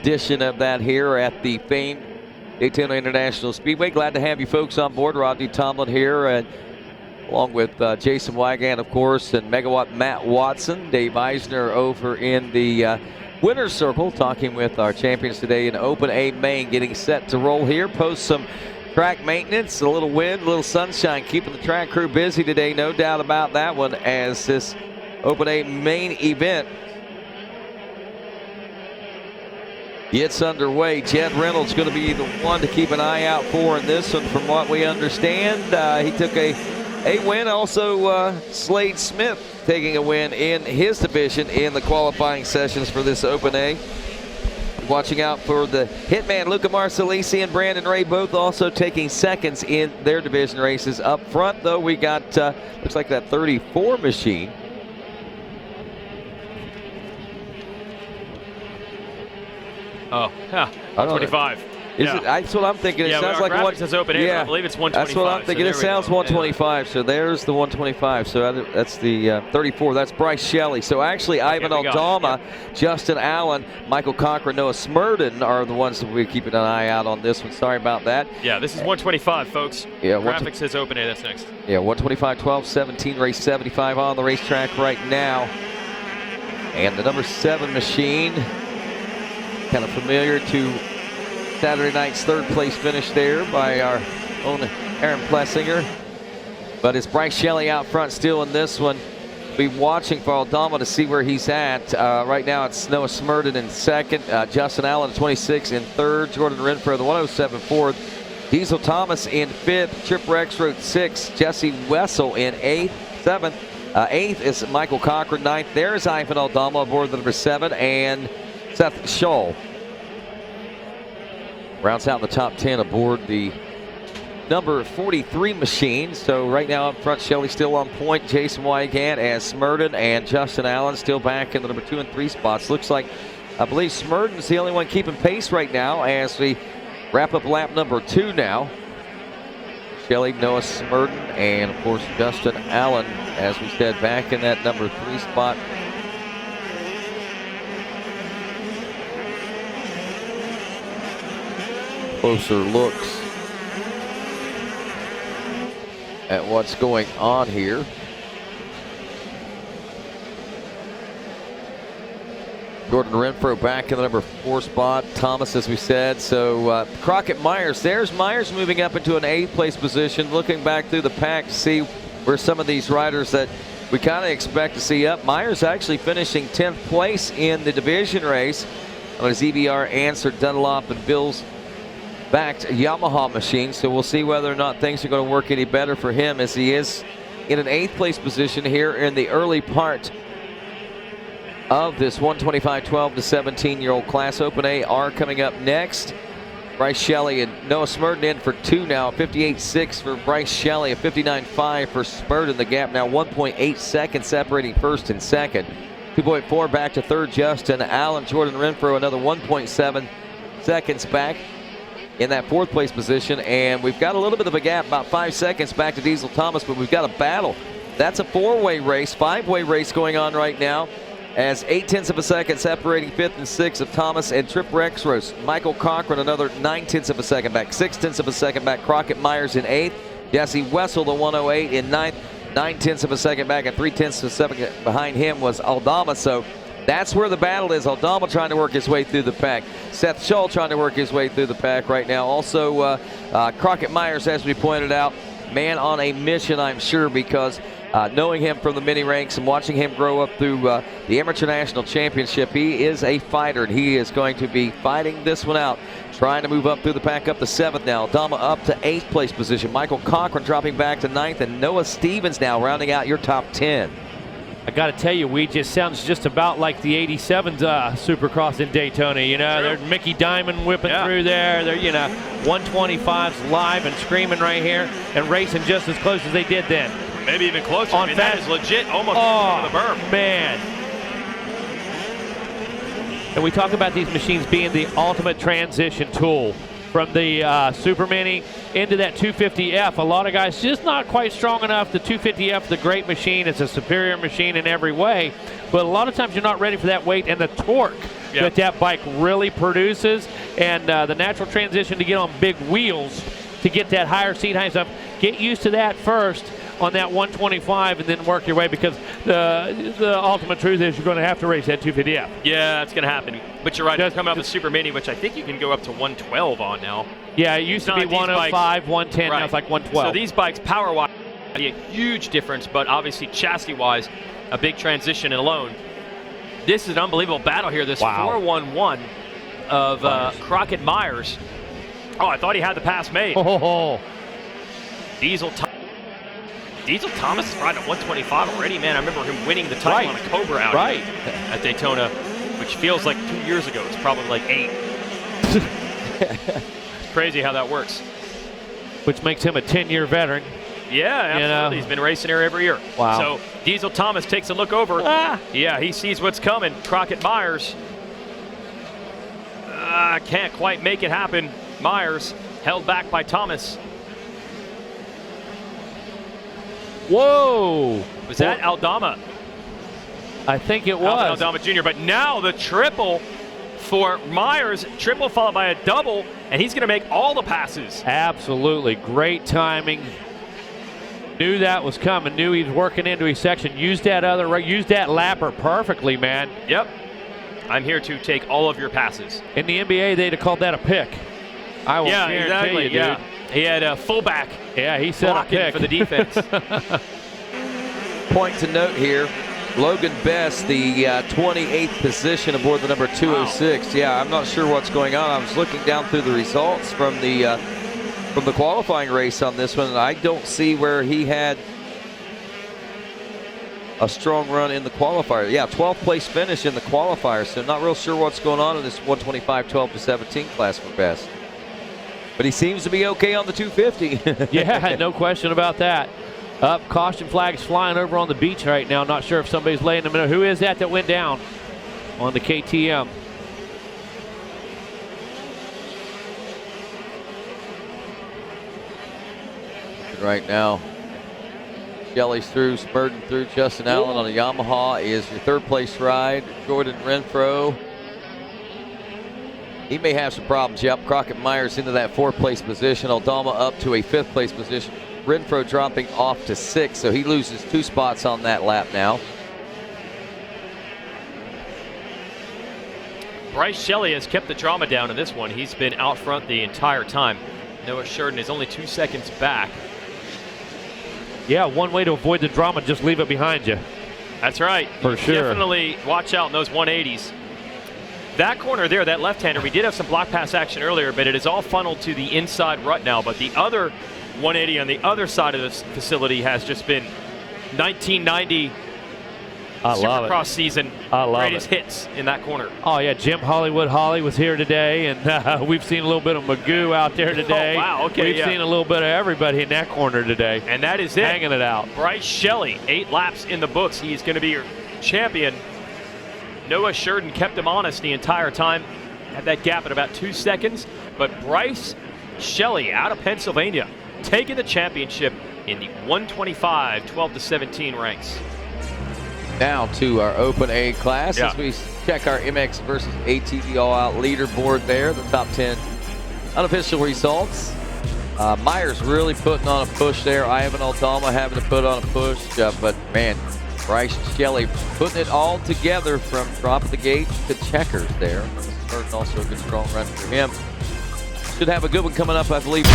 edition of that here at the famed Daytona International Speedway. Glad to have you folks on board. Rodney Tomlin here, and along with Jason Wygant, of course, and Megawatt Matt Watson. Dave Eisner over in the winner's circle, talking with our champions today in Open A Main, getting set to roll here. Post some track maintenance, a little wind, a little sunshine, keeping the track crew busy today, no doubt about that one, as this Open A Main event gets underway. Jed Reynolds going to be the one to keep an eye out for in this one, from what we understand. He took a win. Also, Slade Smith taking a win in his division in the qualifying sessions for this Open A. Watching out for the Hitman Luca Marcellisi and Brandon Ray, both also taking seconds in their division races. Up front, though, we got looks like that 34 machine. Oh, yeah, 125. Is it? That's what I'm thinking. It sounds like one. Says open air, I believe it's 125. That's what I'm thinking. So it sounds 125. Yeah. So there's the 125. So that's the 34. That's Bryce Shelley. So actually, Ivan Aldama, Justin Allen, Michael Cochran, Noah Smurden are the ones that we're keeping an eye out on this one. Sorry about that. Yeah, this is 125, folks. Yeah, graphics says open air. That's next. Yeah, 125, 12, 17, race 75 on the racetrack right now. And the number 7 machine, kind of familiar to Saturday night's third place finish there by our own Aaron Plessinger. But it's Bryce Shelley out front still in this one. Be watching for Aldama to see where he's at. Right now it's Noah Smurden in second, Justin Allen 26 in third, Jordan Renfro the 107 fourth, Diesel Thomas in fifth, Chip Rexroth 6th, Jesse Wessel in 8th, 7th. 8th is Michael Cochran, 9th. There's Ivan Aldama aboard the number 7, and Seth Scholl rounds out the top 10 aboard the number 43 machine. So right now up front, Shelley still on point. Jason Wygant as Smurden and Justin Allen still back in the number 2 and 3 spots. Looks like, I believe Smurden's the only one keeping pace right now as we wrap up lap number 2 now. Shelley, Noah Smurden, and of course Justin Allen, as we said, back in that number 3 spot. Closer looks at what's going on here. Jordan Renfro back in the number 4 spot. Thomas, as we said. So Crockett Myers, there's Myers moving up into an 8th place position, looking back through the pack to see where some of these riders that we kind of expect to see up. Myers actually finishing 10th place in the division race on his EBR Answer Dunlop and Bills backed Yamaha machine. So we'll see whether or not things are going to work any better for him, as he is in an 8th place position here in the early part of this 125 12 to 17-year-old class. Open A are coming up next. Bryce Shelley and Noah Smurden in for 2 now. 58.6 for Bryce Shelley, a 59.5 for Smurden. The gap now 1.8 seconds separating first and second. 2.4 back to third, Justin Allen. Jordan Renfro another 1.7 seconds back in that 4th place position. And we've got a little bit of a gap, about 5 seconds back to Diesel Thomas, but we've got a battle. That's a 4-way race, 5-way race going on right now, as 0.8 of a second separating 5th and 6th of Thomas and Trip Rexroth. Michael Cochran another 0.9 of a second back, 0.6 of a second back. Crockett Myers in 8th, Jesse Wessel the 108 in 9th, 0.9 of a second back, and 0.3 of a second behind him was Aldama. So that's where the battle is. Aldama trying to work his way through the pack. Seth Scholl trying to work his way through the pack right now. Also, Crockett Myers, as we pointed out, man on a mission, I'm sure, because knowing him from the mini ranks and watching him grow up through the Amateur National Championship, he is a fighter, and he is going to be fighting this one out, trying to move up through the pack up to 7th now. Aldama up to 8th place position. Michael Cochran dropping back to 9th, and Noah Stevens now rounding out your top 10. I got to tell you, we just sounds just about like the 87's Supercross in Daytona. You know, there's Mickey Diamond whipping through there. They're, you know, 125's live and screaming right here and racing just as close as they did then. Maybe even closer. I mean, that is legit, almost to the berm. Man. And we talk about these machines being the ultimate transition tool from the Super Mini into that 250F. A lot of guys just not quite strong enough. The 250F, the great machine, it's a superior machine in every way, but a lot of times you're not ready for that weight and the torque that that bike really produces, and the natural transition to get on big wheels to get that higher seat height stuff. Get used to that first on that 125 and then work your way, because the ultimate truth is you're going to have to race that 250F. Yeah, it's going to happen. But you're right, it's coming up with Super Mini, which I think you can go up to 112 on now. Yeah, it used to be 105, 110, right. now it's like 112. So these bikes, power-wise, a huge difference, but obviously chassis-wise, a big transition alone. This is an unbelievable battle here, this 4-1-1 of Crockett Myers. Oh, I thought he had the pass made. Diesel Thomas is riding at 125 already, man. I remember him winning the title on a Cobra out here at Daytona, which feels like 2 years ago. It's probably like 8. It's crazy how that works. Which makes him a 10-year veteran. Yeah, absolutely. You know? He's been racing here every year. Wow. So Diesel Thomas takes a look over. Yeah, he sees what's coming. Crockett Myers can't quite make it happen. Myers held back by Thomas. Whoa! Was that Aldama? I think it was. Aldama Jr., but now the triple for Myers, triple followed by a double, and he's going to make all the passes. Absolutely. Great timing. Knew that was coming, knew he was working into his section. Used that lapper perfectly, man. Yep. I'm here to take all of your passes. In the NBA, they'd have called that a pick. I will guarantee you, dude. He had a fullback. Yeah, he set a pick for the defense. Point to note here, Logan Best, the 28th position aboard the number 206. Wow. Yeah, I'm not sure what's going on. I was looking down through the results from the qualifying race on this one, and I don't see where he had a strong run in the qualifier. Yeah, 12th place finish in the qualifier, so not real sure what's going on in this 125 12-17 class for Best. But he seems to be okay on the 250. Yeah, no question about that. Up, caution flags flying over on the beach right now. Not sure if somebody's laying them in. Who is that went down on the KTM? Right now, Shelley's through, spurting through. Justin Allen on a Yamaha is your third place ride. Jordan Renfro, he may have some problems. Yep, Crockett Myers into that 4th place position. Aldama up to a 5th place position. Renfro dropping off to 6th, so he loses 2 spots on that lap now. Bryce Shelley has kept the drama down in this one. He's been out front the entire time. Noah Sheridan is only 2 seconds back. Yeah, one way to avoid the drama, just leave it behind you. That's right. For sure. Definitely watch out in those 180s. That corner there, that left-hander, we did have some block pass action earlier, but it is all funneled to the inside rut now. But the other 180 on the other side of this facility has just been 1990 Supercross season. Greatest hits in that corner. Oh, yeah, Jim Hollywood Holly was here today, and we've seen a little bit of Magoo out there today. Oh, wow, okay, We've seen a little bit of everybody in that corner today. And that is it. Hanging it out. Bryce Shelley, 8 laps in the books. He's going to be your champion. Noah Sheridan kept him honest the entire time. Had that gap at about 2 seconds. But Bryce Shelley out of Pennsylvania taking the championship in the 125 12-17 ranks. Now to our Open A class as we check our MX versus ATV all-out leaderboard there, the top 10 unofficial results. Myers really putting on a push there. Ivan Aldama having to put on a push, but man, Bryce Shelley putting it all together from drop of the gate to checkers there. Also a good strong run for him. Should have a good one coming up, I believe.